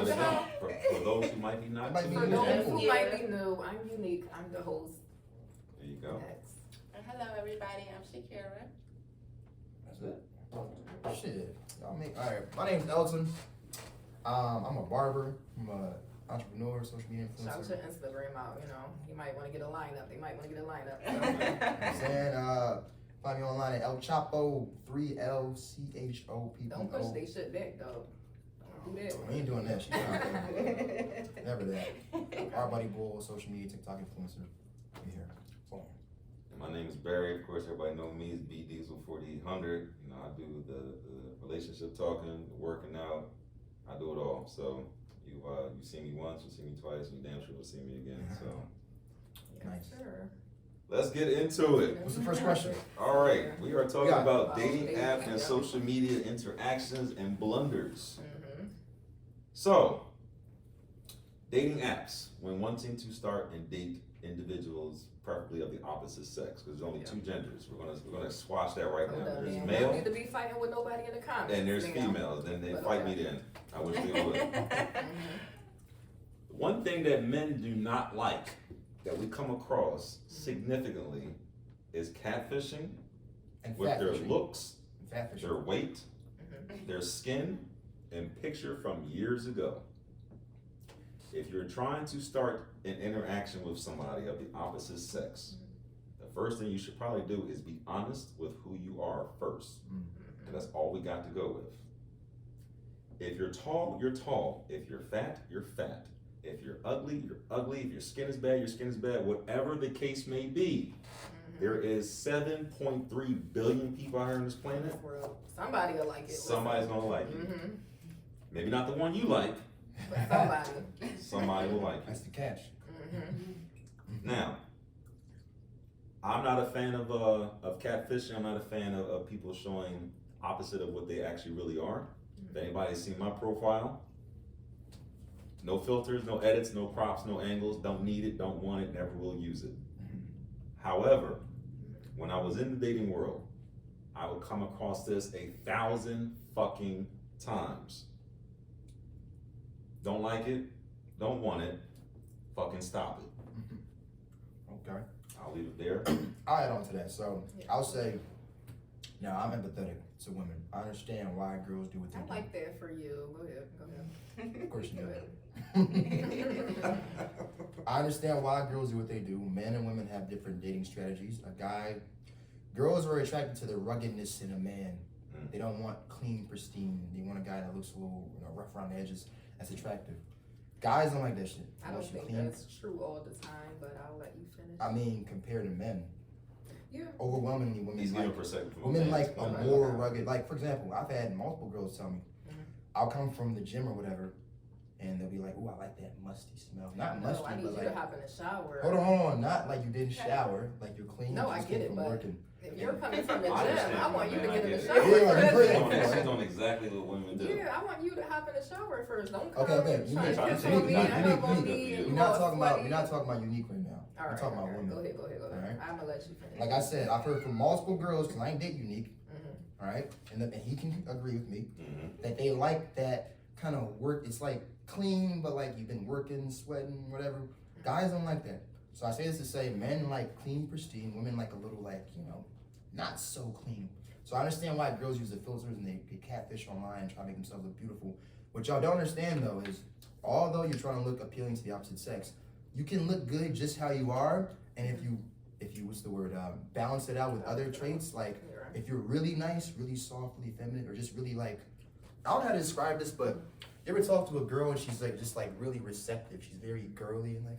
But again, for those who might be not Might be tuned new. in, For those who might be new, I'm unique. I'm the host. there you go. Next. Hello, everybody. I'm Shakira. That's it. Shit. Y'all make, all right. My name's Elton. I'm a barber. I'm a entrepreneur, social media Shout influencer. your Instagram out, you know. You might want to get a lineup. They might want to get a lineup. You know what I'm saying? Find me online at El Chapo, 3LCHOPPO. Don't push they shit back, though. Don't do that. We ain't doing that shit. Never that. Our buddy bull, social media, TikTok influencer. We here. Boom. And my name is Barry. Of course, everybody know me as B Diesel 4800. You know, I do the relationship talking, the working out. I do it all. So you see me once, you see me twice, you damn sure will see me again. So Nice. Sure. let's get into it. What's the first question? All right, we are talking Yeah. about dating app and social media interactions and blunders. Mm-hmm. So, dating apps when wanting to start and date individuals, preferably of the opposite sex, because there's only two genders. We're gonna squash that right now. There's You don't male need to be fighting with nobody in the comments. and there's you know. females. Then they But fight okay. me then. I wish they would. Mhm. One thing that men do not like that we come across significantly is catfishing And with their fatfishing. looks, And fatfishing. their weight, Mhm. their skin, and picture from years ago. If you're trying to start an interaction with somebody of the opposite sex, the first thing you should probably do is be honest with who you are first. And that's all we got to go with. If you're tall, you're tall. If you're fat, you're fat. If you're ugly, you're ugly. If your skin is bad, your skin is bad. Whatever the case may be, there is 7.3 billion people out here on this planet. World. Somebody will like it. Somebody's gonna like you. Mm-hmm. Maybe not the one you like. But somebody. Somebody will like you. That's the catch. Mm-hmm. Now, I'm not a fan of catfishing. I'm not a fan of people showing opposite of what they actually really are. If anybody's seen my profile, no filters, no edits, no props, no angles, don't need it, don't want it, never will use it. However, when I was in the dating world, I would come across this 1,000 fucking times. Don't like it, don't want it, fucking stop it. Okay. I'll leave it there. I'll add on to that. So I'll say, now I'm empathetic to women. I understand why girls do what they I do. like that for you. Go ahead. Of course you Go do. ahead. I understand why girls do what they do. Men and women have different dating strategies. Girls are attracted to the ruggedness in a man. They don't want clean, pristine. They want a guy that looks a little, rough around the edges. That's attractive. Guys don't like that shit. I don't think that's true all the time, but I'll let you finish. I mean, compared to men, Yeah. overwhelmingly women He's like giving perspective. from women a like man's a point. more rugged. Like for example, I've had multiple girls tell me, Mhm. I'll come from the gym or whatever, and they'll be like, "Ooh, I like that musty smell." Not No, musty, I need but you like, to hop in the shower. hold on, not like you didn't shower, like you're clean. No, you I just get came it, from but working. if you're coming from the gym, I understand I want you to man, get I in the get it. shower Yeah, like, first. put it She's on. on- She's on exactly what women do. Yeah, I want you to hop in the shower first. Don't come Okay, trying okay. to Unique, piss unique, on me unique, and hug on unique, me. unique. and We're you not all talking about. sweaty. We're not talking about unique right now. All We're right, talking about okay. women. Go ahead. Alright. I'm gonna let you finish. Like I said, I've heard from multiple girls because I ain't date unique. Mhm. All right, and he can agree with me Mhm. that they like that kind of work. It's like clean, but like you've been working, sweating, whatever. Guys don't like that. So I say this to say, men like clean, pristine. Women like a little like not so clean. So I understand why girls use the filters and they catfish online and try to make themselves look beautiful. What y'all don't understand though is, although you're trying to look appealing to the opposite sex, you can look good just how you are, and if you what's the word, balance it out with other traits, like You're right. if you're really nice, really soft, really feminine, or just really like, I don't know how to describe this, but you ever talk to a girl and she's like just like really receptive, she's very girly and like,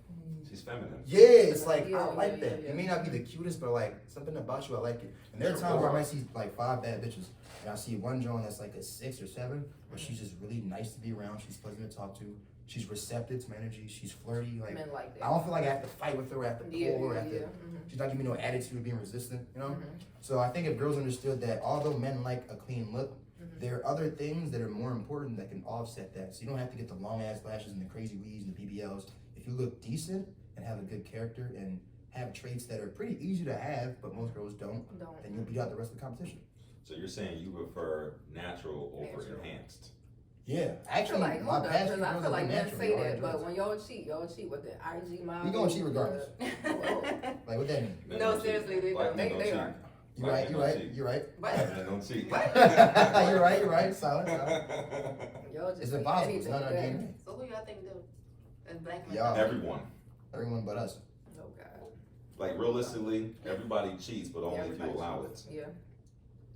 She's feminine. yeah, it's like Yeah, I like yeah, that. yeah. You may not be the cutest, but like something about you, I like it. And there are Sure, times where I sure. might see like 5 bad bitches, and I see one Joan that's like a 6 or 7, but she's just really nice to be around. She's pleasant to talk to. She's receptive to my energy. She's flirty. Like Men like that. I don't feel like I have to fight with her. I have to pull her. I have to. Mhm. She's not giving me no attitude of being resistant. Mhm. So I think if girls understood that, although men like a clean look, Mhm. there are other things that are more important that can offset that. So you don't have to get the long ass lashes and the crazy weaves and the BBLs. If you look decent and have a good character and have traits that are pretty easy to have, but most girls don't, then you'll beat out the rest of the competition. So you're saying you prefer natural over Natural. enhanced? Yeah, I feel actually, like, my hold up, past 'cause few I girls feel have like been men natural. say Y'all that, enjoy but it. when y'all cheat with the IG model. We gonna cheat regardless. Like, what that mean? Men No, don't cheat. seriously, they Black don't. men don't They cheat. are. You Black right, men you don't right, cheat. you right. Black men don't cheat. You're right, solid. Y'all just It's say impossible, it's anything not our back. DNA. So who y'all think do? As black men. Y'all. Everyone. Everyone but us. Oh God. Like realistically, everybody cheats, but only if you Everybody allow cheats. it. Yeah.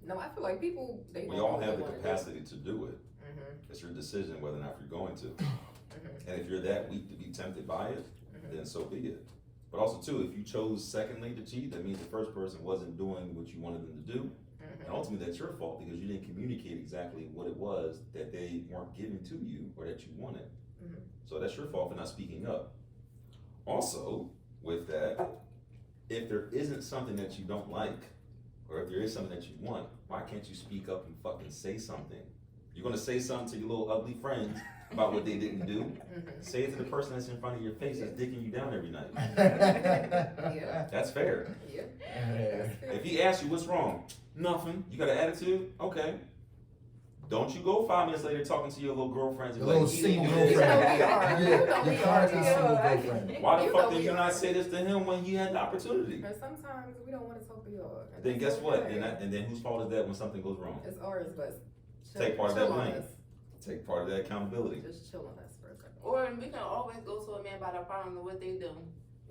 No, I feel like people they We don't all know what have they the wanna do. capacity to do it. Mhm. It's your decision whether or not you're going to. Mhm. And if you're that weak to be tempted by it, Mhm. then so be it. But also too, if you chose secondly to cheat, that means the first person wasn't doing what you wanted them to do. And Mhm. ultimately that's your fault because you didn't communicate exactly what it was that they weren't giving to you or that you wanted. Mhm. So that's your fault for not speaking up. Also, with that, if there isn't something that you don't like, or if there is something that you want, why can't you speak up and fucking say something? You're gonna say something to your little ugly friends about what they didn't do. Mhm. Say it to the person that's in front of your face that's dicking you down every night. Yeah. That's fair. Yeah. If he asks you what's wrong, nothing. You got an attitude? Okay. Don't you go 5 minutes later talking to your little girlfriends and Your be little like, he didn't single do this. girlfriend. girlfriend. You know we Your are. constant Yeah. single girlfriend. Why the You fuck know did we you are. not say this to him when he had the opportunity? Because sometimes we don't want to talk to y'all. and Then that's guess what? okay. And then whose fault is that when something goes wrong? It's ours, but Take part of chill that on blame. us. Take part of that accountability. Just chill on us for a second. Or we can always go to a man about a problem of what they do.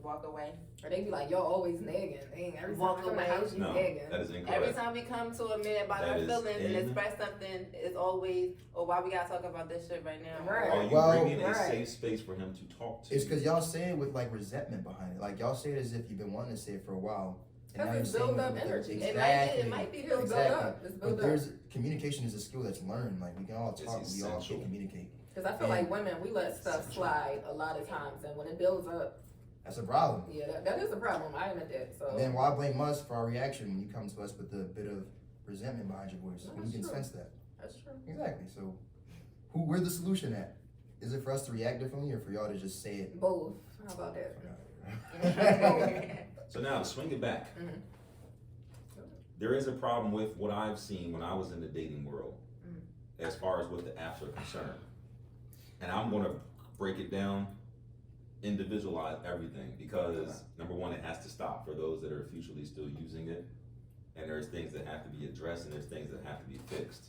Walk away. Or they be like, y'all always nagging. Dang, every time Walk I come to the away. house, you No, nagging. that is Every incorrect. time we come to a man about That our is feelings and in- express something, it's always, oh, why we gotta talk about this shit right now? Right. Are you Well, bringing a right. safe space for him to talk to? It's because y'all say it with like resentment behind it. Like y'all say it as if you've been wanting to say it for a while. And now Because you're it's saying build it up with energy. Exactly. It might be It's built build Exactly. up. It's But build up. there's communication is a skill that's learned. Like we can all It's talk, we all essential. can communicate. Because I feel like women, we let stuff slide a lot of times. And when it builds up, That's a problem. yeah, that is a problem. I admit that. So And then why blame us for our reaction when you come to us with a bit of resentment behind your voice? No, When you can that's true. sense that. that's true. Exactly. So where's the solution at? Is it for us to react differently or for y'all to just say it? Both. How about that? So now to swing it back. Mhm. There is a problem with what I've seen when I was in the dating world, Mhm. as far as what the apps are concerned. And I'm gonna break it down, individualize everything, because number one, it has to stop for those that are futurely still using it. And there's things that have to be addressed and there's things that have to be fixed.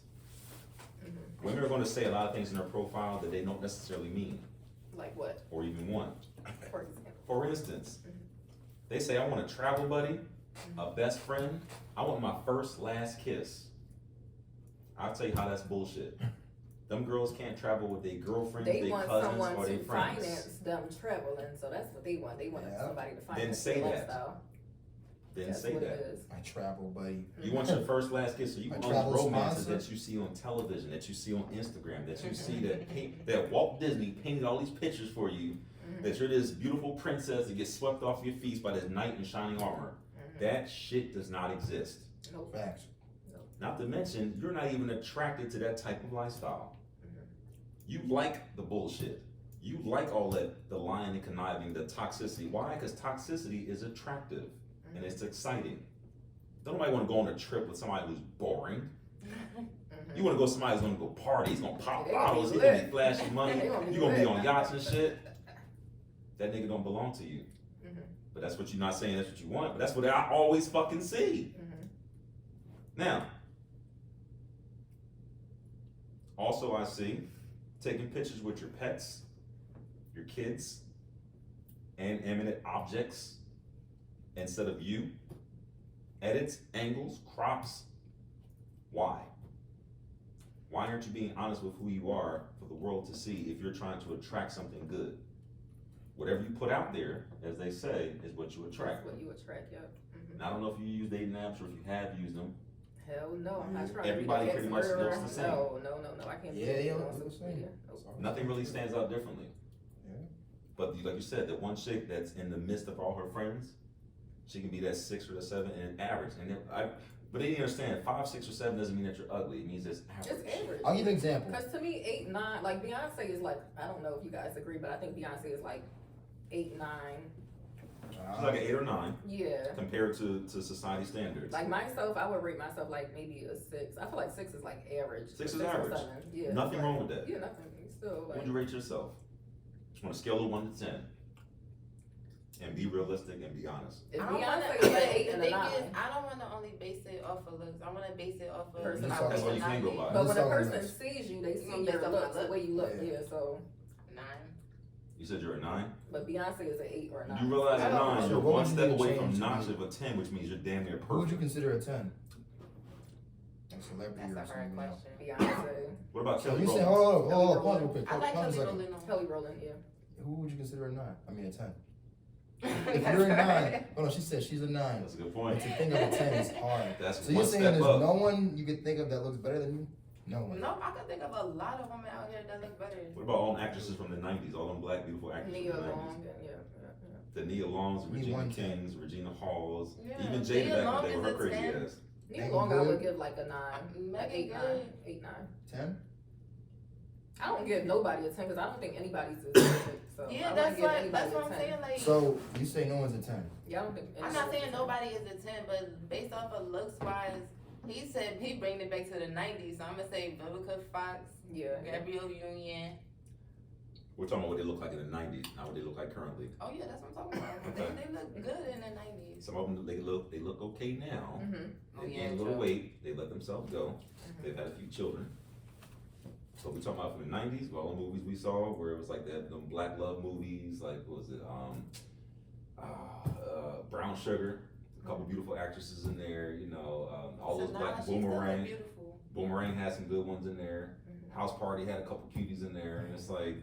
Mhm. Women are gonna say a lot of things in their profile that they don't necessarily mean Like what, or even want. for example? For instance, they say, I want a travel buddy, a best friend, I want my first, last kiss. I'll tell you how that's bullshit. Them girls can't travel with their girlfriends, They their want cousins, someone or their to friends. finance them traveling, so that's what they want. They want Yeah. somebody to finance say their that. lifestyle. Then That's say what that. it is. My travel buddy. You want your first, last kiss, so you A want travel those romances sponsor? that you see on television, that you see on Instagram, that you see that Walt Disney painted all these pictures for you, that you're this beautiful princess that gets swept off your feet by this knight in shining armor. Mhm. That shit does not exist. Nope. Facts. Not to mention, you're not even attracted to that type of lifestyle. You like the bullshit. You like all that, the lying and conniving, the toxicity. Why? Because toxicity is attractive and it's exciting. Don't nobody want to go on a trip with somebody who's boring. You want to go with somebody who's going to go party. He's going to pop They gonna be bottles. He's going to be lit. flashing money. They gonna be You're going to be lit. on yachts and shit. That nigga don't belong to you. Mhm. But that's what you're not saying that's what you want. But that's what I always fucking see. Mhm. Now, also I see taking pictures with your pets, your kids, and inanimate objects instead of you. Edits, angles, crops. Why? Why aren't you being honest with who you are for the world to see if you're trying to attract something good? Whatever you put out there, as they say, is what you attract. That's what you attract, yep. Mhm. And I don't know if you use dating apps or if you have used them. Hell no, I'm not trying Everybody to be pretty the much ex-murderer. looks the same. No, I can't Yeah, be yeah, on looks the social same. media. Nope. Nothing really stands out differently. Yeah. But like you said, the one chick that's in the midst of all her friends, she can be that 6 or the 7 and average. And but they didn't understand 5, 6, or 7 doesn't mean that you're ugly. It means it's average. It's average. I'll give you an example. Because to me, 8, 9, like Beyonce is like, I don't know if you guys agree, but I think Beyonce is like 8, 9, She's like an 8 or 9 Yeah. compared to society standards. Like myself, I would rate myself like maybe a 6. I feel like 6 is like average. 6 is or average. 7. Yeah. Nothing like, wrong with that. Yeah, nothing. Still What like. would you rate yourself? Just on a scale of 1 to 10. And be realistic and be honest. If I don't wanna, Beyonce is an 8 the and a thing 9. is, I don't wanna only base it off of looks. I wanna base it off of Personality. That's all you can go by. But when a Just person looks. sees you, they You see gonna your base off looks, my the way you look. Yeah. Yeah. So, 9. You said you're a 9? but Beyonce is an 8 or a 9. You realize I at don't 9, know. you're What one would you step do to away from change notch me? of a 10, which means you're damn near Who would you perfect. consider a 10? A celebrity That's or a hard something. question. Beyonce, What about So Kelly you say, Rowland? hold on, Kelly pause real quick. I like Pause a Kelly second. Rowland. on. Kelly Rowland, yeah. Who would you consider a 9? I mean a 10. If That's you're a 9, right. hold on, she said she's a 9. That's a good But point. to think of a 10 is hard. That's So you're one saying step there's up. no one you could think of that looks better than you? No one. No, I can think of a lot of women out here that look better. What about all them actresses from the 90s? All them black, beautiful actresses Nia from the 90s? Long, yeah. The Nia Longs, Need Regina one Kings, Regina Halls, Yeah. even Nia Jada back Long in the day with is her a crazy 10. ass. Nia Megan Long, I would Good? give like a 9. Like Megan 8, 9. Good. 8, 9. 10? I don't give nobody a 10 because I don't think anybody's as perfect. So Yeah, I that's wouldn't give what anybody that's a what I'm 10. saying. Like, So you say no one's a 10. Yeah, I don't think I'm not anybody's saying a 10. nobody is a 10, but based off of looks wise, he said he bringing it back to the 90s. So I'm gonna say Vivica Fox, Yeah. Gabrielle Union. We're talking about what they look like in the 90s, not what they look like currently. Oh yeah, that's what I'm talking about. They look good in the 90s. Some of them, they look okay now. Mm-hmm. Oh, They yeah, gained a little true. weight, they let themselves go. They've had a few children. So we talking about from the 90s, all the movies we saw where it was like that, them black love movies, like what was it, Brown Sugar, a couple beautiful actresses in there, you know, all those So black nah, she still look Boomerang. beautiful. Boomerang had some good ones in there. House Party had a couple cuties in there, and it's like,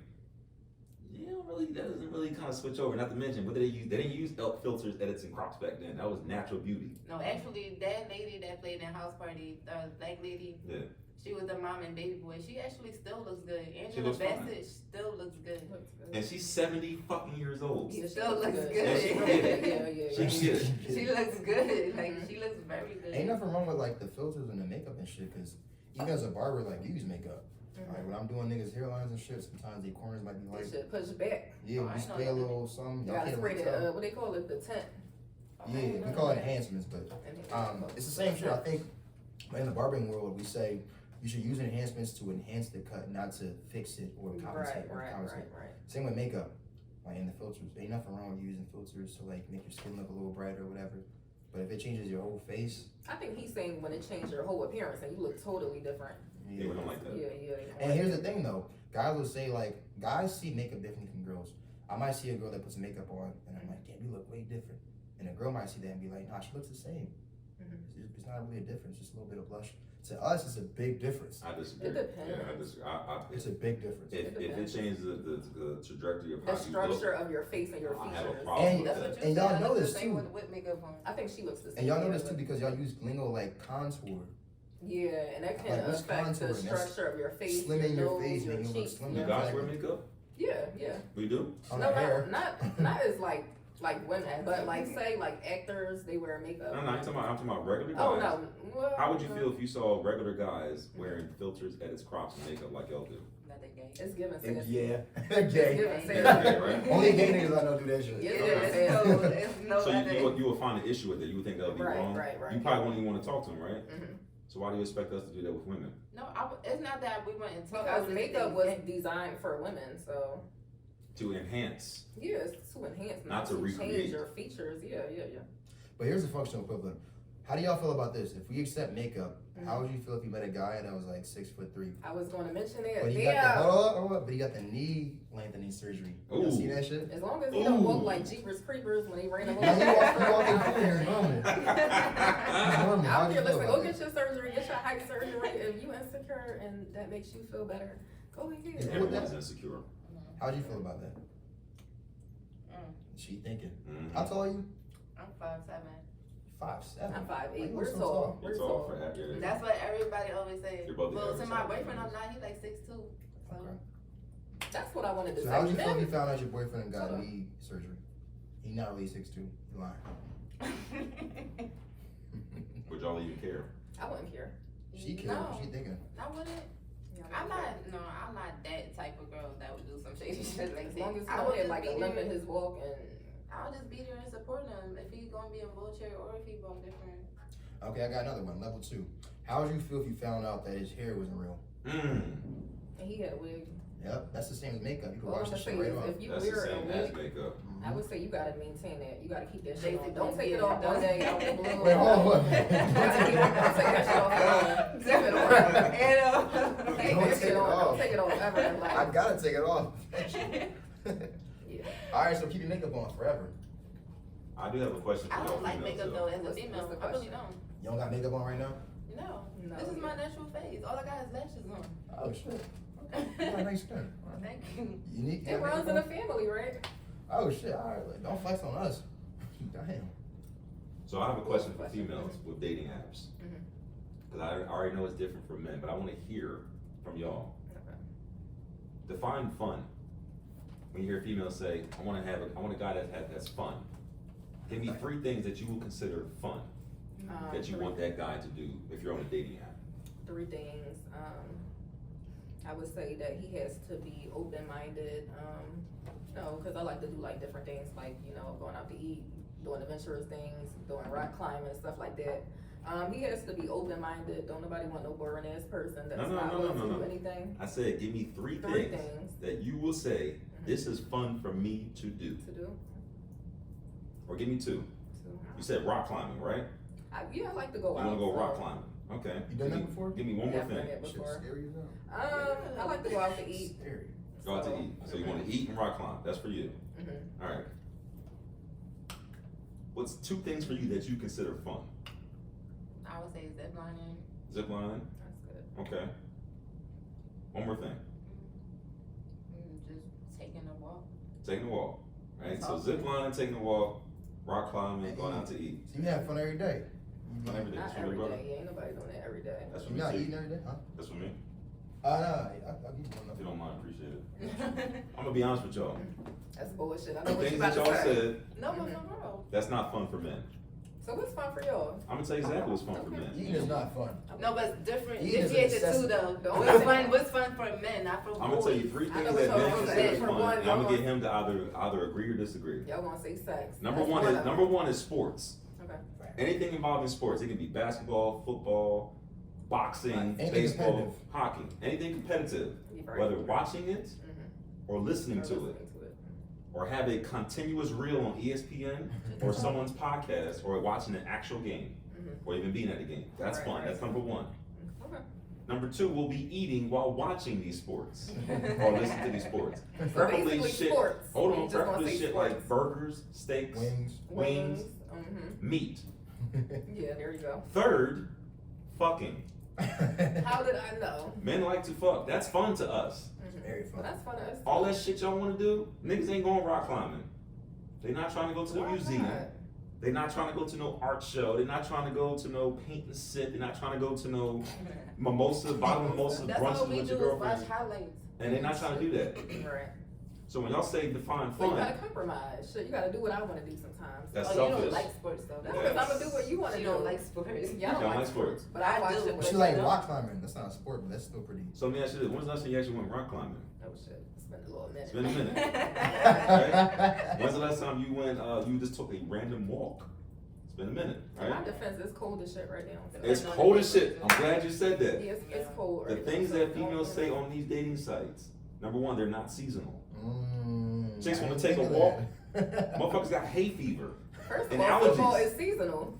you know, really, that doesn't really kind of switch over. Not to mention, what did they use? They didn't use filters, edits, and crops back then. That was natural beauty. No, actually, that lady that played in House Party, the black lady, Yeah. she was the mom and baby boy. She actually still looks good. Angela looks fine. Bassett still looks good. And she's 70 fucking years old. Yeah, she Still looks looks good. good. She looks good. Yeah. She can get it. She looks good. Like, she looks very good. Ain't nothing wrong with like the filters and the makeup and shit, cause even as a barber, like you use makeup. Like when I'm doing niggas hairlines and shit, sometimes their corners might be You like, should push back. yeah, Oh, I we know spray a that. little something. You Y'all gotta can't spray really the, tell. what they call it, the tint. Yeah, we call it enhancements, but it's the same shit. I think in the barbering world, we say you should use enhancements to enhance the cut, not to fix it or compensate. Right. Same with makeup, like in the filters. Ain't nothing wrong with using filters to like make your skin look a little brighter or whatever. But if it changes your whole face, I think he's saying when it changed your whole appearance and you look totally different. Yeah, we don't like that. Yeah, they don't And like here's the that. thing though, guys will say like, guys see makeup differently from girls. I might see a girl that puts makeup on, and I'm like, damn, you look way different. And a girl might see that and be like, nah, she looks the same. It's not really a difference, just a little bit of blush. To us, it's a big difference. I disagree. It depends. Yeah, I disagree. It's a big difference. If it changes the trajectory of how The you structure look, of your face and your I have a features. problem And- with That's that. what you And said. y'all I look know the this same too. with makeup on. I think she looks the same. And y'all know yeah, this too but- because y'all use lingo like contour. Yeah, and that can Like, what's affect the contouring? That's structure of your face, slimming your nose, face, your making it look cheeks. slim. You yeah. guys wear makeup? Yeah. We do? On No, the hair. not as like women, but like say like actors, they wear makeup. No, I'm talking about regular guys. Oh no. Well, How would you feel if you saw regular guys wearing filters, edits, crops, and makeup like y'all do? Nothing gay. It's given sassy. Yeah, It's gay. given Yeah, sassy. right? Only gay niggas I know do that shit. Yeah, It's no So other. you would find an issue with it. You would think that would be wrong. Right. You probably won't even want to talk to them, right? Mhm. So why do you expect us to do that with women? No, it's not that we went and talked. Because makeup was designed for women, so To enhance. yeah, it's to enhance, Not to recreate. change your features. Yeah. But here's the functional equivalent. How do y'all feel about this? If we accept makeup, Mm-hmm. how would you feel if you met a guy that was like 6'3"? I was going to mention it. But he Yeah. got the but he got the knee lengthening surgery. You Ooh. see that shit? As long as he don't walk Ooh. like Jeepers Creepers when he ran him Now you walking cool here, normal. He's normal. I How don't do care. you feel Listen, go about get that? your surgery, get your height surgery. If you insecure and that makes you feel better, go ahead. Yeah. Everyone's insecure. How do you feel about that? Mm. She thinking. Mhm. How tall are you? I'm 5'7". 5'7". I'm 5'8". Why you We're so tall. You're We're tall tall. for that. Yeah. That's what everybody always say. You're both the Well, to average my height. boyfriend, I'm not. He like 6'2". So. Okay. That's what I wanted to So say. how would you feel if you Then- found out your boyfriend got Hold on. knee surgery? He not really 6'2". He lying. Would y'all even care? I wouldn't care. She cares. No, She thinking. I wouldn't. I'm not that type of girl that would do some shady shit like As that. long as he I don't would have just like be a limp there. in his walk and I'll just be there and support him if he's gonna be in a wheelchair or if he going different. Okay, I got another one. Level 2. How would you feel if you found out that his hair wasn't real? And he had a wig. Yep, that's the same as makeup. You can All I'm wash gonna that say shit right is off. if you That's the wear a same as wig, makeup. I would say you gotta maintain that. You gotta keep that shit Basically, on. Don't take it yeah, off one don't- day out the blue. Wait, hold on. Don't take that shit off at all. Keep it on. Take Don't that take shit it on. off. Don't take it off ever in life. I gotta take it off. Yeah. Alright, so keep your makeup on forever. I do have a question for I y'all don't like females, makeup though. though as a What's female. the I really question? don't. You don't got makeup on right now? No. No, This is yeah. my natural face. All I got is lashes on. Oh shit. You got a nice skin. Alright. Thank you. Unique. It runs in the family, right? Oh shit, alright, like, don't flex on us. Damn. So I have a question for females with dating apps. Mhm. Cause I already know it's different from men, but I wanna hear from y'all. Okay. Define fun. When you hear females say, I want a guy that's fun. Give me 3 things that you will consider fun, that you want that guy to do if you're on a dating app. 3 things. I would say that he has to be open-minded, cause I like to do like different things, like, going out to eat, doing adventurous things, doing rock climbing and stuff like that. He has to be open-minded. Don't nobody want no boring ass person that's not willing to do anything. I said, give me 3 3 things things that you will say, this is fun for me to do. to do. Or give me 2. You said rock climbing, right? I like to go You out. wanna go so- rock climbing, okay. You done that before? Give me one more Yeah, I've done thing. it Shit's before. scary as hell. I like to go out to eat. Scary. Go out to eat. So you wanna eat and rock climb, that's for you. Mhm. Alright. What's 2 things for you that you consider fun? I would say zip lining. Zip lining, That's good. okay. One more thing, Just taking a walk. taking a walk, right? That's So awesome. zip lining, taking a walk, rock climbing, going out to eat. So you have fun every day. Fun every day. Not That's for me, every brother. day. Yeah, ain't nobody doing that every day. That's for You me not too. eating every day, huh? That's for me. No, I'll give you If you one. don't mind, appreciate it. I'm gonna be honest with y'all. That's bullshit. I The know what you things about that to y'all say. said, No. that's not fun for men. So what's fun for y'all? I'm gonna tell you exactly what's fun for men. Eating is not fun. No, but it's different. Eating is a Differentiate the two necessity. though. Don't What's say fun? that. What's fun for men, not for boys? I'm gonna tell you 3 I things know that what men y'all consider say. For fun, one, and I'm y'all gonna get him to either agree or disagree. Y'all gonna say sex. Number That's one of is them. number one is sports. Okay. Anything involved in sports. It can be basketball, football, boxing, Anything baseball, competitive. hockey. Anything competitive. Be very Whether good. watching it Mhm. or listening Or to it, listening to it. or have a continuous reel on ESPN or someone's podcast, or watching an actual game, Mhm. or even being at a game. That's Right, fun. right. That's number 1. Okay. Number 2 will be eating while watching these sports or listening to these sports. Preferably basically shit. sports. Hold You on. just gonna Preferably say shit sports. like burgers, steaks, Wings. wings, Mhm. meat. Yeah, there you go. Third, fucking. How did I know? Men like to fuck. That's fun to us. Mhm. Very fun. Well, that's fun to us. All that shit y'all want to do, niggas ain't going rock climbing. They not trying to go to the Why museum. not? They not trying to go to no art show. They not trying to go to no paint and sip. They not trying to go to no mimosa, bottle mimosa That's all brunches we with do your is watch girlfriend. highlights. And they not trying to do that. Right. So when y'all say define So you fun, gotta compromise. Shit, you gotta do what I wanna do sometimes. that's Oh, you selfish. don't like sports though. That's Yeah. because I'm gonna do what you wanna She do. don't like sports. Yeah, I Y'all don't like like sports. sports, but I I watch do. it. But with she you. like rock climbing. That's not a sport, but that's still pretty. So let me ask you this: when's the last time you actually went rock climbing? Oh shit, it's been a little minute. It's been a minute. When's the last time you went? You just took a random walk. It's been a minute, In my right? defense, it's cold as shit right now. So. It's cold as shit. I'm glad you said that. Yeah, it's cold. The right things now, that so females say on these dating sites. Number 1, they're not seasonal. Chicks I wanna didn't take a think of walk. that. Motherfuckers got hay fever. First of and all, football allergies. is seasonal.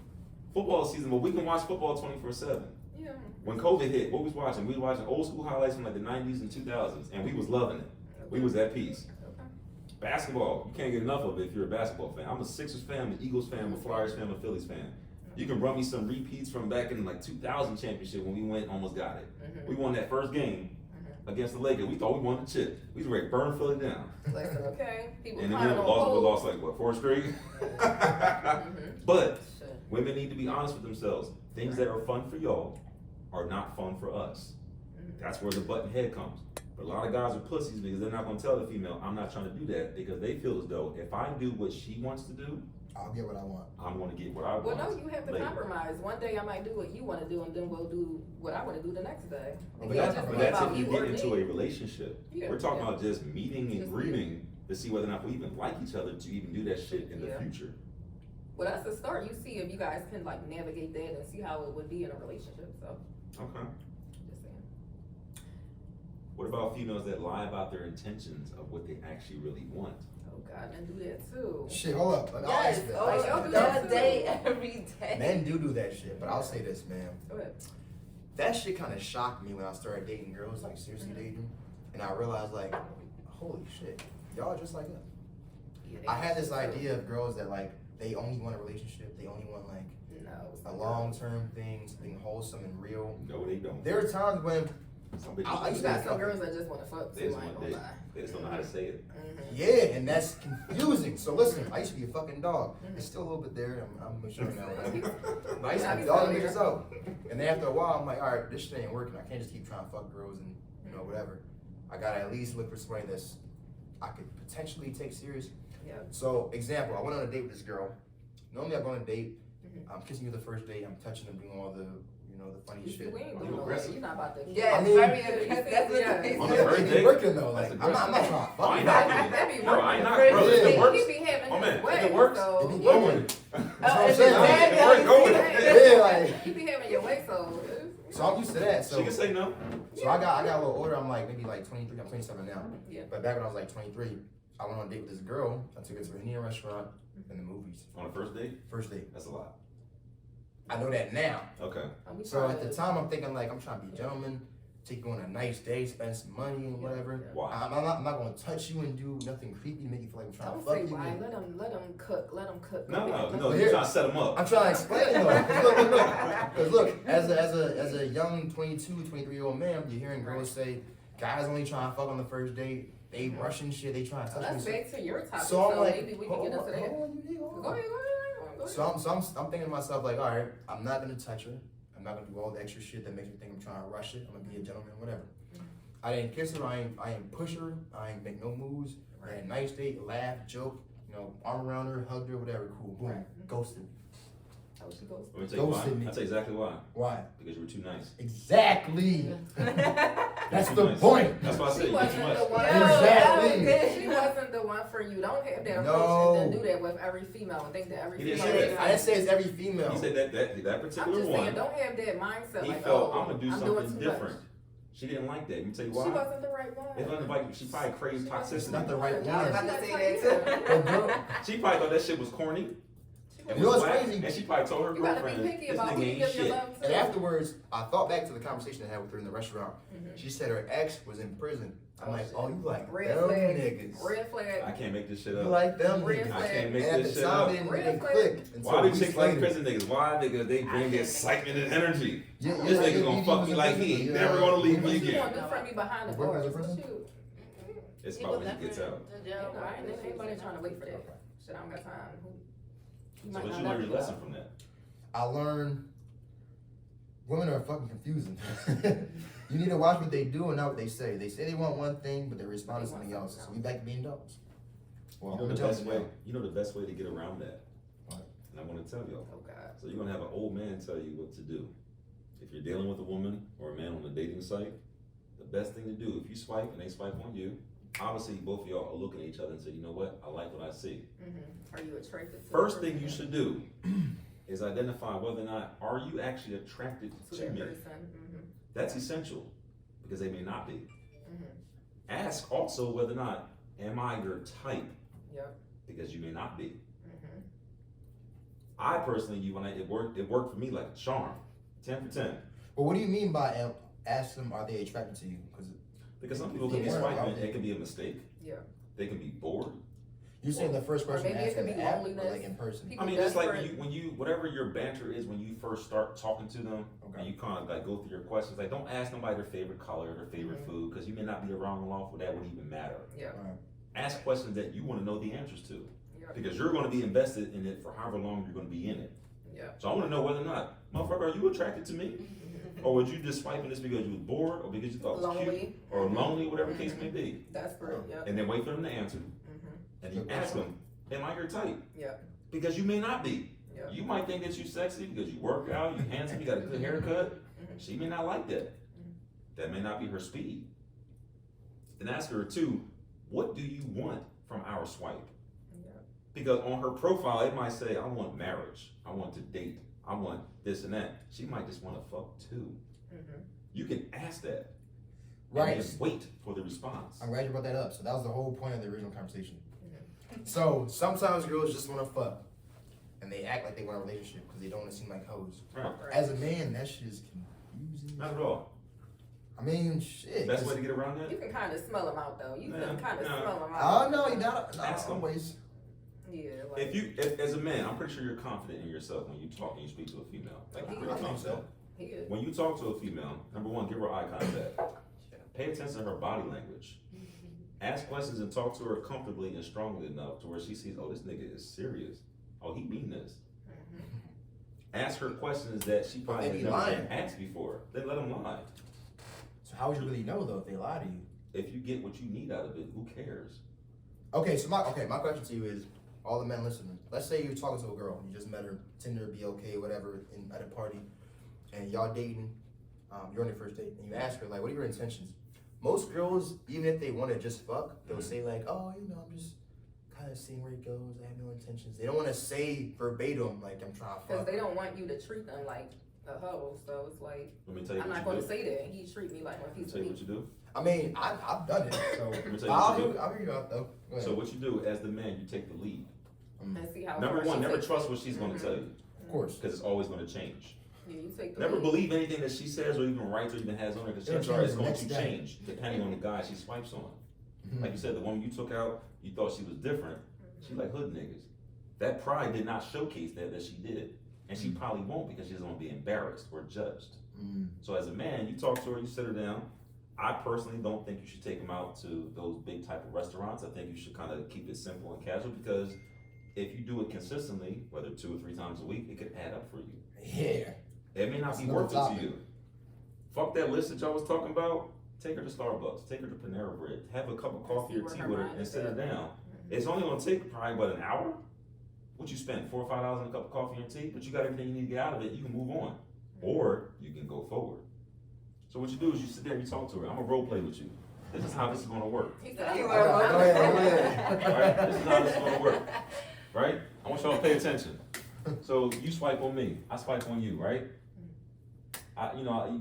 Football season, but we can watch football 24/7. Yeah. When COVID hit, what we was watching? We was watching old school highlights from like the 90s and 2000s, and we was loving it. We was at peace. Okay. Basketball, you can't get enough of it if you're a basketball fan. I'm a Sixers fan, I'm an Eagles fan, I'm a Flyers fan, I'm a Phillies fan. You can run me some repeats from back in like 2000 championship when we went, almost got it. Mhm. We won that first game against the Lakers. We thought we won the chip. We was ready to burn Philly down. Listen, okay. People And then climbing we on lost, we poles. lost like what, 4th straight? Mhm. But Shit. women need to be honest with themselves. Things that are fun for y'all are not fun for us. Mhm. That's where the button head comes. But a lot of guys are pussies because they're not gonna tell the female, I'm not trying to do that, because they feel as though if I do what she wants to do, I'll get what I want. I'm gonna get what I Well, want. no, you have to later. compromise. One day I might do what you want to do, and then we'll do what I want to do the next day. But It that's- can't just But be that's about if you you get or into me. a relationship. Yeah, We're talking yeah. about just meeting and Just greeting. to see whether or not we even like each other to even do that shit in the Yeah. future. Well, that's the start. You see if you guys can like navigate that and see how it would be in a relationship. So, Okay. just saying. What about females that lie about their intentions of what they actually really want? Oh God, men do that too. Shit, hold up. I'll Yes, ask that. oh, Like, y'all do all that too. day, every day. Men do that shit, but I'll say this, man. Go ahead. That shit kind of shocked me when I started dating girls, like seriously dating, and I realized like, holy shit, y'all just like us. Yeah, they I had do this too. idea of girls that like they only want a relationship, they only want like No. a long-term thing, something wholesome and real. No, they don't. There are times when Some bitches, I You used got to some girls that just want to fuck they too. just I ain't want gonna they, lie. they just don't know how to say it. Mhm. yeah, and that's confusing. So listen, I used to be a fucking dog. It's still a little bit there. I'm mature now. But I used to be dogging niggas out. And then after a while, I'm like, all right, this shit ain't working. I can't just keep trying to fuck girls and whatever. I gotta at least look for somebody that's I could potentially take serious. Yeah. So example, I went on a date with this girl. Normally I go on a date. Mhm. I'm kissing you the first date. I'm touching them, doing all the the funny You shit. we ain't Are doing you no aggressive? way. You're not about to. Yeah, I it's mean- very aggressive. That's what Yeah. they On the say. first It's date? working though. Like That's I'm not aggressive. trying to Oh, I fuck ain't you. knocking That it. be Bro, I ain't not, working. bro, if Yeah. it works. He be having Oh man, his way, if it works, so it be you- going. Oh, That's what I'm if saying. it's If bad, it y'all work, go with see it. that. Yeah, like You be having your way, so. so I'm used to that. she So can say no. I got a little older. I'm like maybe like 23. I'm 27 now. Yeah. But back when I was like 23, I went on a date with this girl. I took her to an Indian restaurant and the movies. On the first date, First date. that's a lot. I know that now. Okay. So at the time, I'm thinking like I'm trying to be a gentleman, take you on a nice day, spend some money and whatever. Why? I'm not gonna touch you and do nothing creepy, make you feel like I'm trying Don't to fuck say you. why. and- Let them cook. Let them cook. No, But you're here- trying to set them up. I'm trying to explain though. Cause look, as a young 22, 23-year-old man, you're hearing girls say, guys only trying to fuck on the first date. They rushing shit. They trying to So touch let's me. back to your topic. So I'm like, maybe we can get into that. hold on. Go ahead. Go ahead. So I'm thinking to myself like, all right, I'm not gonna touch her. I'm not gonna do all the extra shit that makes me think I'm trying to rush it. I'm gonna be a gentleman, whatever. I didn't kiss her. I ain't push her. I ain't make no moves. I had a nice date, laugh, joke, arm around her, hugged her, whatever. Cool. Boom. Right. Ghosted me. How she goes. Let me tell you why. Ghosted me. I'll tell you exactly why. Why? Because you were too nice. Exactly. That's Too the nice. point. That's why I said She you too wasn't much. the one. Exactly. She wasn't the one for you. Don't have that approach No. and then do that with every female and think that every He didn't female. say is that. I didn't say it's every female. He said that I'm particular just one. saying, don't have that mindset. He like, felt oh, I'm gonna do doing something too much. different. She didn't like that. Let me tell you She why. wasn't the right one. It wasn't like she probably craved toxicity. Not the right I was one. about to say But that girl, She probably thought that shit was corny. And You know was what's whack, crazy? And she probably told her You gotta girlfriend, be picky this about nigga who you ain't give your shit. love to. and afterwards, I thought back to the conversation I had with her in the restaurant. Mhm. She said her ex was in prison. I'm Oh, like, shit. oh, you like Red them flag. niggas. Red flag. I can't make this shit You up. like them Red niggas. I flag. can't make And at this the shit time, up. it didn't Red flag. click until Why do weeks chicks like later. prison niggas? Why? Because they I bring can't the make excitement and energy. Yeah, This yeah, nigga's yeah, gonna he fuck was me in like prison. he ain't Yeah. never gonna leave me What you again. gonna do for me behind the Work was bars? in prison? What you? It's He about was when he gets never out. to jail. I ain't anybody trying to wait for that. Shit, I don't got time. You So might what not you learn never your get lesson out. from that? I learned women are fucking confusing. You need to watch what they do and not what they say. They say they want one thing, but they respond to They want something else. something So we back being dogs. Well, You know I'm the telling best you way. now. You know the best way to get around that. What? And I want to tell y'all. Oh God. So you're gonna have an old man tell you what to do. If you're dealing with a woman or a man on a dating site, the best thing to do, if you swipe and they swipe on you, obviously both of y'all are looking at each other and say, you know what, I like what I see. Mm-hmm. Are you attracted to? First the thing you person? should do is identify whether or not are you actually attracted To to that me. person. Mm-hmm. That's essential because they may not be. Mm-hmm. Ask also whether or not am I your type Yep. because you may not be. Mm-hmm. I personally, it worked for me like a charm, 10 for 10. But what do you mean by ask them, are they attracted to you? Because some people can be Yeah. swiping, it can be a mistake. Yeah. They can be bored. You're saying the first person maybe to it ask could them be the app or loneliness. like in person? People I mean, it's like desperate. when you whatever your banter is when you first start talking to them, Okay. and you kind of like go through your questions. Like, don't ask nobody their favorite color, their favorite food, because you may not be around long for that would even matter. Yeah. Right. Ask questions that you want to know the answers to, Yeah. because you're going to be invested in it for however long you're going to be in it. Yeah. So I want to know whether or not, motherfucker, are you attracted to me, or would you just swiping this because you was bored, or because you thought it was cute, Lonely. or lonely, whatever the case may be, Desperate. Yep. and then wait for them to answer, Mm-hmm. and you ask them, am I your type? Yep. Because you may not be. Yep. You might think that you sexy because you work out, you handsome, you got a good haircut. Mhm. She may not like that. That may not be her speed. Then ask her too, what do you want from 5-hour swipe. Yeah. Because on her profile, it might say, I want marriage, I want to date, I want this and that. She might just want to fuck too. Mm-hmm. You can ask that. Right. And then wait for the response. I'm glad you brought that up. So that was the whole point of the original conversation. So sometimes girls just want to fuck, and they act like they want a relationship because they don't want to seem like hoes. Right. As a man, that shit is confusing. Not at all. I mean, shit. Best way to get around You that? can kind of smell them out though. You Nah, can kind of nah. smell them Oh out. no, you not Ask 'em. always. Yeah. Like, If as a man, I'm pretty sure you're confident in yourself when you talk and you speak to a female. Like you're pretty I think confident. so. he is. When you talk to a female, number one, give her eye contact. Pay attention to her body language. Ask questions and talk to her comfortably and strongly enough to where she sees, oh, this nigga is serious. Oh, he mean this. Ask her questions that she probably they has be never lying. been asked before. Then let them lie. So how would you really know though if they lie to you? If you get what you need out of it, who cares? Okay, so my question to you is, all the men listening. Let's say you're talking to a girl, you just met her, Tinder, BOK, whatever, at a party, and y'all dating. You're on your first date, and you ask her like, "What are your intentions?" Most girls, even if they want to just fuck, they'll say like, "Oh, you know, I'm just kind of seeing where it goes. I have no intentions." They don't want to say verbatim like, "I'm trying to Because fuck." they don't want you to treat them like a hoe. So it's like, Let me tell you I'm what not you going do. to say that. He treat me like one Let me piece tell of you meat. what you do. I mean, I've done it, so Let me tell you I'll what you do. hear you out though. Go ahead. So what you do as the man, you take the lead. And see how Number far one, she never takes trust it. what she's going to tell you Of course. because it's always going to change. Yeah, you take the Never lead. believe anything that she says or even writes or even has on her because It'll chances are change it's the going next to day. change depending on the guy she swipes on. Mhm. Like you said, the woman you took out, you thought she was different. She like hood niggas. That pride did not showcase that she did. And she probably won't because she doesn't want to be embarrassed or judged. Mm. So as a man, you talk to her, you sit her down. I personally don't think you should take them out to those big type of restaurants. I think you should kind of keep it simple and casual because if you do it consistently, whether 2 or 3 times a week, it could add up for you. Yeah. It may not That's be another worth it topic. to you. Fuck that list that y'all was talking about. Take her to Starbucks. Take her to Panera Bread. Have a cup of coffee see or where tea her with her mind and is sit her at. down. It's only gonna take probably about an hour. What you spend, $4 or $5 on a cup of coffee and tea, but you got everything you need to get out of it. You can move on, or you can go forward. So what you do is you sit there and you talk to her. I'm gonna role play with you. This is how this is gonna work. He said, You I'm are going Go ahead, go Right? This is how this is gonna work. Right? I want y'all to pay attention. So you swipe on me, I swipe on you, right?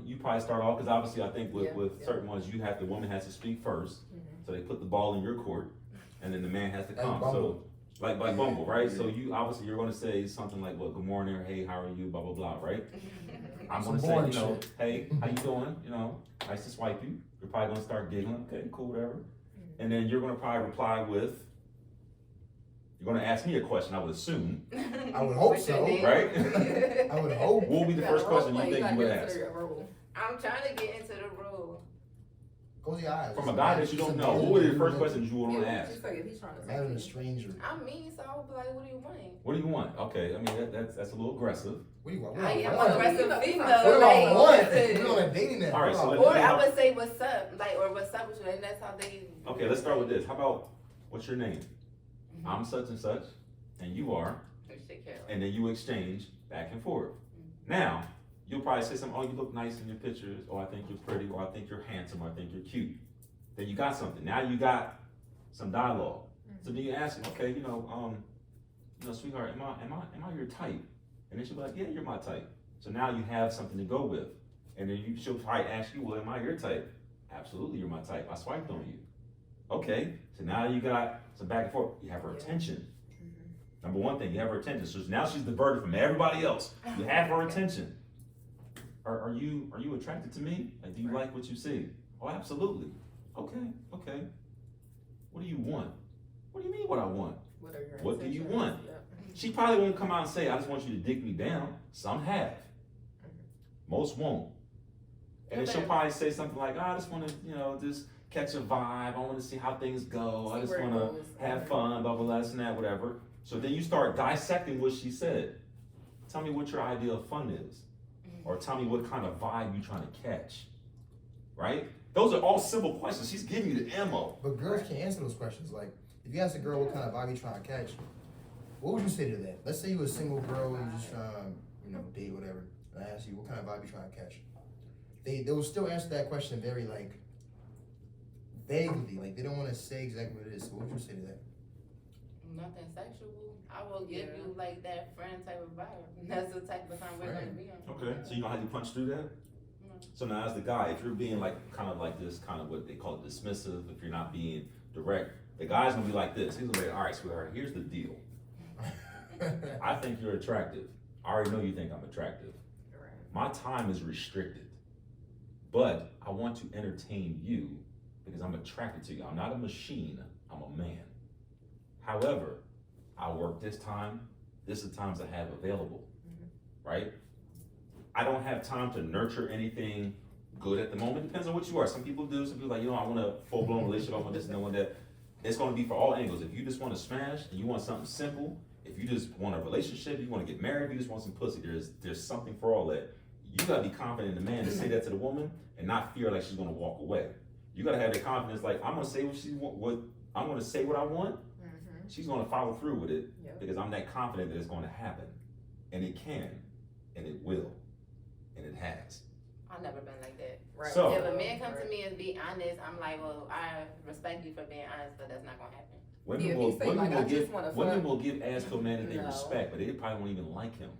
You probably start off because obviously I think with Yeah. certain ones the woman has to speak first, so they put the ball in your court, and then the man has to Like come. Bumble. So like Bumble, right? So you obviously you're gonna say something like, "Well, good morning," or "Hey, how are you?" Blah blah blah, right? I'm Some gonna say, boring you know, shit. "Hey, how you doing?" You know, nice to swipe you. You're probably gonna start giggling. Okay, cool, whatever. And then you're gonna probably reply with, you're gonna ask me a question, I would assume, I would hope What's your so. name? right? I would hope. What will be the first question you think you would ask? I'm trying to get into the role. Close your eyes. From a guy that you don't know, what would be the first question you would want to ask? Imagine a stranger. I'm mean, so I would be like, what do you want? What do you want? Okay, I mean that's a little aggressive. What do you want? I am What an aggressive What female. do I Like, want? listen. We on a dating app. All right, so What do let's- I Or want? I would say, what's up? Like, or what's up with you? And that's how they. Okay, let's start with this. How about, what's your name? I'm such and such, and you are, and then you exchange back and forth. Now, you'll probably say something, "Oh, you look nice in your pictures," or "I think you're pretty," or "I think you're handsome," or "I think you're cute." Then you got something. Now you got some dialogue. So then you ask him, "Okay, sweetheart, am I your type?" And then she'll be like, "Yeah, you're my type." So now you have something to go with. And then she'll probably ask you, "Well, am I your type?" "Absolutely, you're my type. I swiped on you." Okay, so now you got some back and forth. You have her attention. Number one thing, you have her attention. So now she's diverted from everybody else. You have her attention. Are you attracted to me? Like, do you like what you see? "Oh, absolutely." Okay. What do you want? "What do you mean what I want?" What do you want? She probably won't come out and say, "I just want you to dig me down." Some have. Most won't. And then she'll probably say something like, "I just want to, just catch a vibe. I want to see how things go. I See just where it want goes. to have fun, blah, blah, blah, this and that, whatever." So then you start dissecting what she said. Tell me what your idea of fun is. Or tell me what kind of vibe you're trying to catch. Right? Those are all simple questions. She's giving you the ammo. But girls can't answer those questions. Like, if you ask a girl what kind of vibe you trying to catch, what would you say to that? Let's say you're a single girl and you just trying to, date, whatever. And I ask you, what kind of vibe you trying to catch? They will still answer that question very, vaguely. Like, they don't want to say exactly what it is. So what would you say to that? something sexual, I will give Yeah. you like that friend type of vibe. That's the type of time we're gonna be on. Okay, so you know how you punch through that? So now as the guy, if you're being like, kind of like this, kind of what they call it dismissive, if you're not being direct, the guy's gonna be like this. He's gonna be like, all right, sweetheart, here's the deal. I think you're attractive. I already know you think I'm attractive. Right. My time is restricted, but I want to entertain you because I'm attracted to you. I'm not a machine, I'm a man. However, I work this time, this is the times I have available, right? I don't have time to nurture anything good at the moment. Depends on what you are. Some people do, some people like, I want a full-blown relationship, I want this and I want that. It's gonna be for all angles. If you just wanna smash and you want something simple, if you just want a relationship, you wanna get married, you just want some pussy, there's something for all that. You gotta be confident in the man to say that to the woman and not fear like she's gonna walk away. You gotta have the confidence like, I'm gonna say I'm gonna say what I want, she's gonna follow through with it because I'm that confident that it's gonna happen. And it can, and it will, and it has. I've never been like that. Right. So- If a man come to me and be honest, I'm like, well, I respect you for being honest, but that's not gonna happen. Women Yeah, if will, he say, women like, I will just give, wanna women fuck. will give ass to a man that they No. respect, but they probably won't even like him.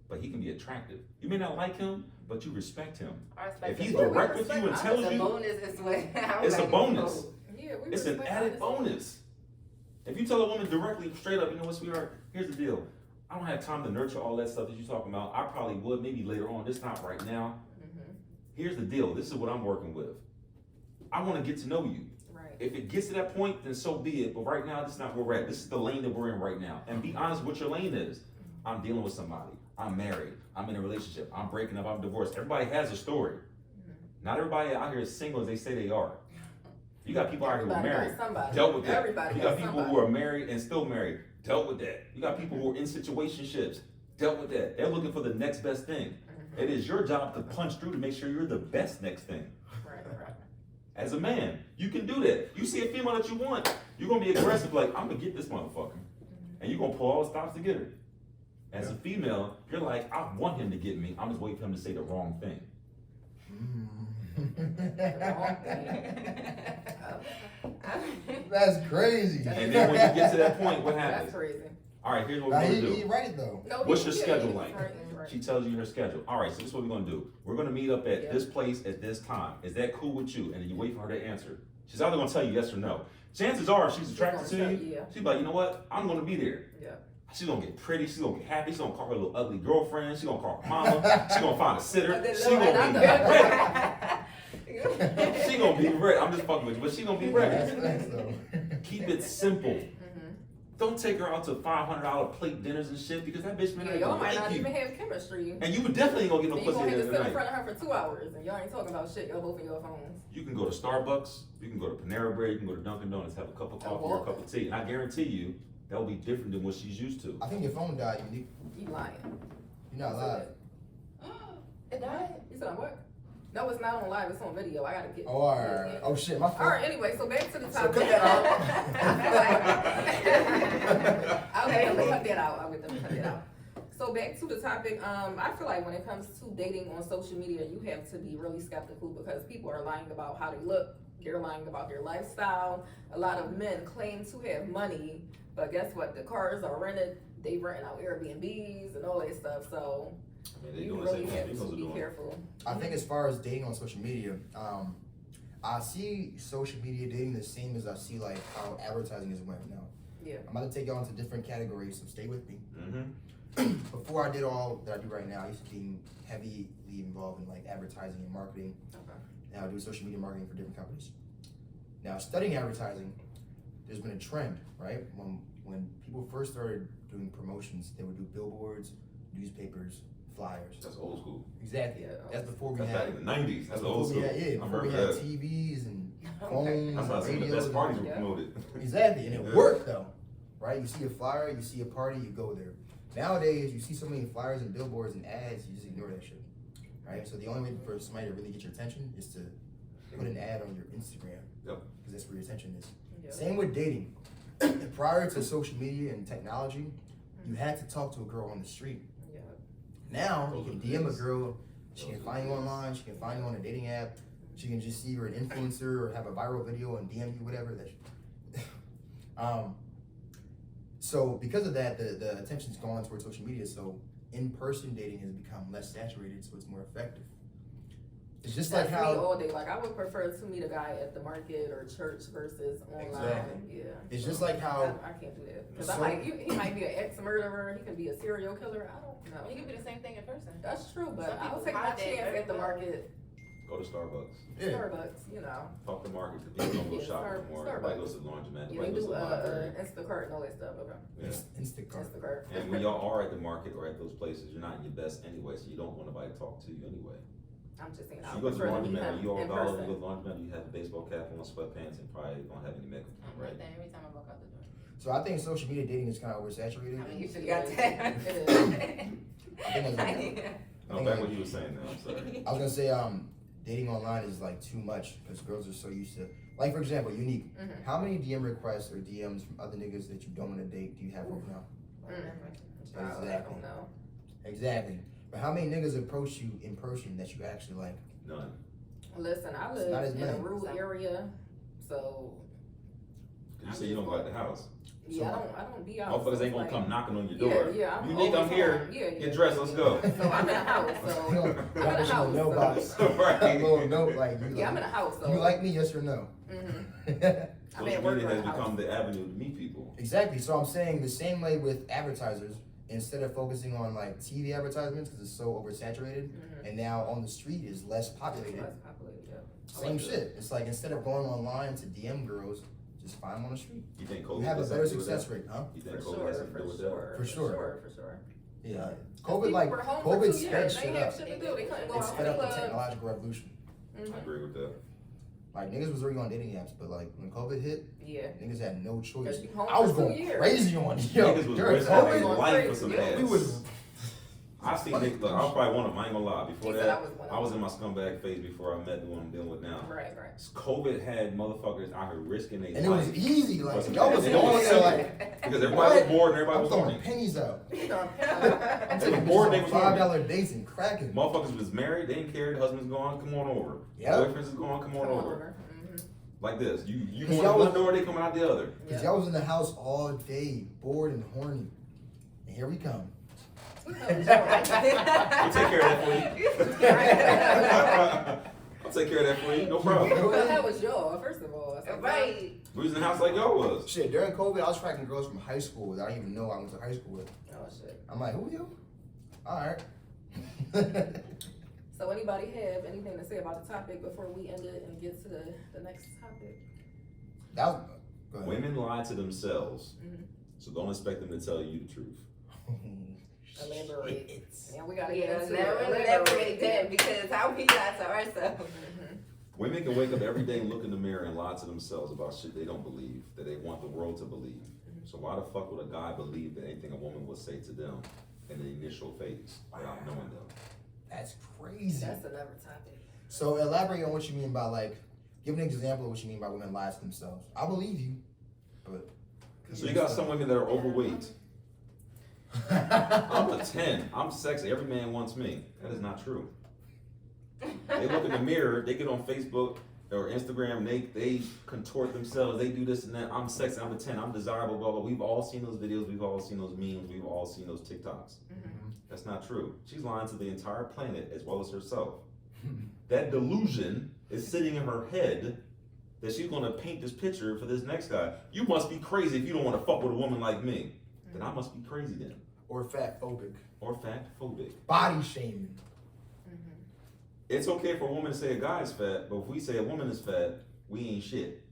But he can be attractive. You may not like him, but you respect him. I respect If he's it. direct with you and respect- tells It's a you, bonus is what I'm it's a like, bonus. oh. Yeah, we It's an respect added honesty. bonus. If you tell a woman directly, straight up, you know what, sweetheart, here's the deal. I don't have time to nurture all that stuff that you're talking about. I probably would, maybe later on, just not right now. Here's the deal, this is what I'm working with. I wanna get to know you. Right. If it gets to that point, then so be it. But right now, this is not where we're at. This is the lane that we're in right now. And be honest what your lane is. I'm dealing with somebody. I'm married. I'm in a relationship. I'm breaking up. I'm divorced. Everybody has a story. Not everybody out here is single as they say they are. You got people out here who are Everybody married. got somebody. Dealt with that. Everybody You got got people somebody. who are married and still married. Dealt with that. You got people who are in situationships. Dealt with that. They're looking for the next best thing. It is your job to punch through to make sure you're the best next thing. Right. As a man, you can do that. You see a female that you want, you're gonna be aggressive, like, I'm gonna get this motherfucker. And you're gonna pull all the stops to get her. As a female, you're like, I want him to get me, I'm just waiting for him to say the wrong thing. That's crazy. And then when you get to that point, what That's happens? crazy. All right, here's what Nah, we're he gonna do. right though. No, What's he- your yeah, schedule he's like? right, he's right. She tells you her schedule. All right, so this is what we're gonna do. We're gonna meet up at Yeah. this place at this time. Is that cool with you? And then you wait for her to answer. She's either gonna tell you yes or no. Chances are, if she's attracted gonna to tell you, you, yeah. she's like, you know what? I'm gonna be there. Yeah. She's gonna get pretty, she's gonna get happy, she's gonna call her little ugly girlfriend, she's gonna call her mama, she's gonna find a sitter, I didn't she's know gonna that. be ready. She's gonna be ready. I'm just fucking with you, but she's gonna be That's ready. facts though. Keep it simple. Don't take her out to $500 plate dinners and shit because that bitch may Yeah, not y'all even might like not you. even have chemistry. And you definitely ain't gonna get no And you pussy gonna have the to other sit in night. front of her for 2 hours, and y'all ain't talking about shit. Y'all both in your phones. You can go to Starbucks, you can go to Panera Bread, you can go to Dunkin' Donuts, have a cup of coffee or a cup of tea. And I guarantee you, that'll be different than what she's used to. I think your phone died. You lying. You're not live. It died. You said I'm what? No, it's not on live. It's on video. I gotta get. Oh, alright. Oh shit, my phone. All right. Anyway, so back to the So topic. cut that I'll get them to cut that out. I'll get them to cut that out. So back to the topic. I feel like when it comes to dating on social media, you have to be really skeptical because people are lying about how they look. They're lying about their lifestyle. A lot of men claim to have money, but guess what? The cars are rented. They renting out Airbnbs and all that stuff. So I mean, they you doing the really same have thing to females are be doing. careful. I think as far as dating on social media, I see social media dating the same as I see like how advertising is right now. Yeah. I'm about to take y'all into different categories, so stay with me. Mm-hmm. Before I did all that I do right now, I used to be heavily involved in like advertising and marketing. Okay. Now I do social media marketing for different companies. Now studying advertising, there's been a trend, right? When people first started doing promotions, they would do billboards, newspapers, flyers. That's old school. Exactly. Yeah. That's before we That's had. back in the 90s. That's before old we school. had, yeah, I before we remember had that. TVs and Okay. phones That's why and some of the radios. best and- parties were Yeah. promoted. Exactly, and it Yeah. worked though, right? You see a flyer, you see a party, you go there. Nowadays, you see so many flyers and billboards and ads, you just ignore that shit, right? So the only way for somebody to really get your attention is to put an ad on your Instagram, Yep. because that's where your attention is. Yeah. Same with dating. Prior to social media and technology, you had to talk to a girl on the street. Yeah. Now, you Those can are DM a days. girl, she Those can are find you days. online, she can find you on a dating app, she can just see you're an influencer or have a viral video and DM you, whatever. So because of that, the attention's gone towards social media. So in-person dating has become less saturated, so it's more effective. It's just like That's me how all day. Like I would prefer to meet a guy at the market or church versus online. Exactly. Yeah. it's So, just like how I can't do that because So- he might be an ex-murderer. He can be a serial killer. I don't know. You can be the same thing in person. That's true, but Some I'll people take my hide that chance very at the well. market. Go to Starbucks. yeah. Starbucks, you know. Talk to market. The people don't go Yeah, shopping more. Starbucks. Everybody goes to the laundromat. Yeah, Everybody they goes do to the library. Instacart and all that stuff. Okay. Yeah. Instacart. Instacart. And when y'all are at the market or at those places, you're not in your best anyway, so you don't want nobody to talk to you anyway. I'm just saying. So I you go to the prefer to meet laundromat, him you all in dollar, you person. go to the laundromat, you have a baseball cap on, sweatpants, and probably don't have any makeup on, I'm right? like that every time I walk out the door. So I think social media dating is kind of oversaturated. I mean, you should Yeah, got that. it is. I think that's- No, back what you were saying now, I'm sorry. I was gonna say, dating online is like too much because girls are so used to, like for example, Unique. Mhm. How many DM requests or DMs from other niggas that you don't want to date do you have right now? I Exactly. don't know. Exactly. But how many niggas approach you in person that you actually like? None. Listen, I It's not live as in a many. rural area, so 'Cause you say you don't go out the house. yeah, I don't be out. Motherfuckers so ain't gonna it's come like- knocking on your Yeah, door. yeah. You think I'm always here? home. Yeah, Get dressed, let's go. So I'm in a house, so You know, I'm in a drop this in house. the mailbox. So, Right. A little note like, you, yeah, I'm in a house, so. you like me, yes or no? Mhm. I'm Social at work media or has in a become house. the avenue to meet people. Exactly. So I'm saying the same way with advertisers, instead of focusing on like TV advertisements because it's so oversaturated, Mhm. and now on the street is less populated. Less populated, yeah. Same shit. It's like instead of going online to DM girls, just find them on the street. You think You COVID have a has better something to do with success that? rate, huh? You For think COVID sure, has something to for do with that? sure, For sure. for sure. Yeah. People COVID like were home for COVID 2 sped years. shit They ain't have up. shit to do. They couldn't go It out sped to up the clubs. technological revolution. I Mhm. agree with that. Like niggas was already on dating apps, but like when COVID hit, Yeah. niggas had no choice. Cause you home I was for 2 going years. crazy on yo. Niggas was during risking COVID, their going life for crazy. some Yeah, ass. we was I seen niggas, look, I was probably one of them, I ain't gonna lie. Before He said that, I was one of I was them. in my scumbag phase before I met the one I'm dealing with now. Right, right. COVID had motherfuckers out here risking their and it was life. easy. Like Listen, y'all was and it going was there simple. like Because everybody was bored and everybody I'm was throwing horny. pennies out. You know, I'm They taking was bored, they bitches was on horny. $5 dates and cracking. Motherfuckers was married, they didn't care, the husband's gone, come on over. Yep. Boyfriends is gone, come on Come over. Mhm. Like this. You Cause going y'all out one was- door, they coming out the other. Cause Yeah. y'all was in the house all day, bored and horny. And here we come. We'll take care of that for you. I'll take care of that for you, no problem. Well, that was y'all, first of all. So Right. We was in the house like y'all was. Shit, during COVID, I was tracking girls from high school that I didn't even know I went to high school with. Oh shit. I'm like, who you? Alright. So anybody have anything to say about the topic before we end it and get to the next topic? That was, go ahead. Women lie to themselves, Mhm. so don't expect them to tell you the truth. Elaborate. Yeah, we gotta Yeah, get into never it. elaborate that because how we lie to ourselves. Mhm. Women can wake up every day, look in the mirror, and lie to themselves about shit they don't believe, that they want the world to believe. So why the fuck would a guy believe that anything a woman would say to them in the initial phase without knowing them? That's crazy. That's another topic. So elaborate on what you mean by like, give an example of what you mean by women lie to themselves. I believe you, but. So you got some women that are overweight. I'm a 10. I'm sexy. Every man wants me. That is not true. They look in the mirror, they get on Facebook or Instagram, they contort themselves, they do this and that. I'm sexy, I'm a 10, I'm desirable, blah, blah. We've all seen those videos, we've all seen those memes, we've all seen those TikToks. That's not true. She's lying to the entire planet as well as herself. That delusion is sitting in her head that she's gonna paint this picture for this next guy. You must be crazy if you don't wanna fuck with a woman like me. Then I must be crazy then. Or fat phobic. Or fact phobic. Body shaming. It's okay for a woman to say a guy is fat, but if we say a woman is fat, we ain't shit.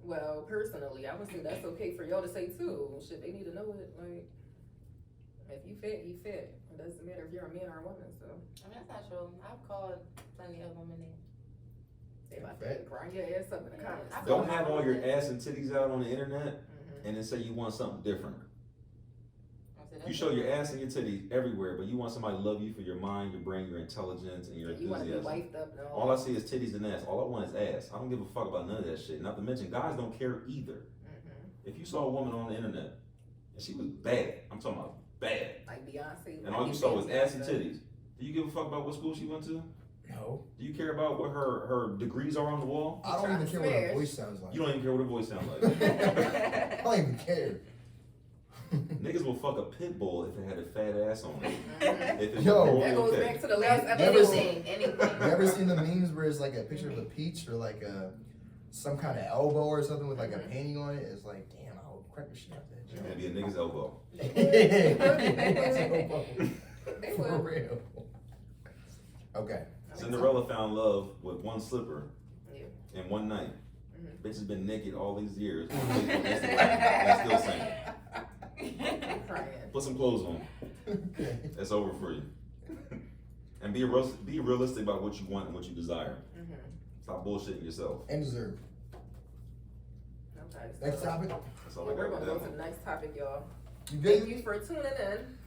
Well, personally, I would say that's okay for y'all to say too. Shit, they need to know it. Like, if you fit, you fit. It doesn't matter if you're a man or a woman. So, I mean, that's not true. I've called plenty of women in. they about to grind your ass up in the comments. I Don't have all your ass and titties out on the internet Mhm. and then say you want something different. I said, You that's show your okay. ass and your titties everywhere, but you want somebody to love you for your mind, your brain, your intelligence, and your You want to be enthusiasm. wifed up and all. All I see is titties and ass. All I want is ass. I don't give a fuck about none of that shit. Not to mention, guys don't care either. Mhm. If you saw a woman on the internet and she was bad, I'm talking about bad, Like Beyonce. and all you saw was ass and titties, do you give a fuck about what school she went to? No. Do you care about what her degrees are on the wall? I don't even care what her voice sounds like. You don't even care what her voice sounds like. I don't don't even care. Niggas will fuck a pit bull if it had a fat ass on it. Mhm. If it's Yo. morally That goes okay. back to the last Never episode. seen- anything. You ever seen the memes where it's like a picture of a peach or like some kind of elbow or something with like a painting on it? It's like, damn, I'll crack the shit out of that It's joke. gonna be a nigga's elbow. They For will. real. Okay. Cinderella found love with one slipper Yeah. in one night. Mhm. Bitch has been naked all these years. That's still saying. I'm crying. Put some clothes on. Okay. That's over for you. And be realistic about what you want and what you desire. Mhm. Stop bullshitting yourself. And deserve. Okay. Next so- topic. That's all Well, I we're got gonna with go that to one. the next topic, y'all. You Thank good? you for tuning in.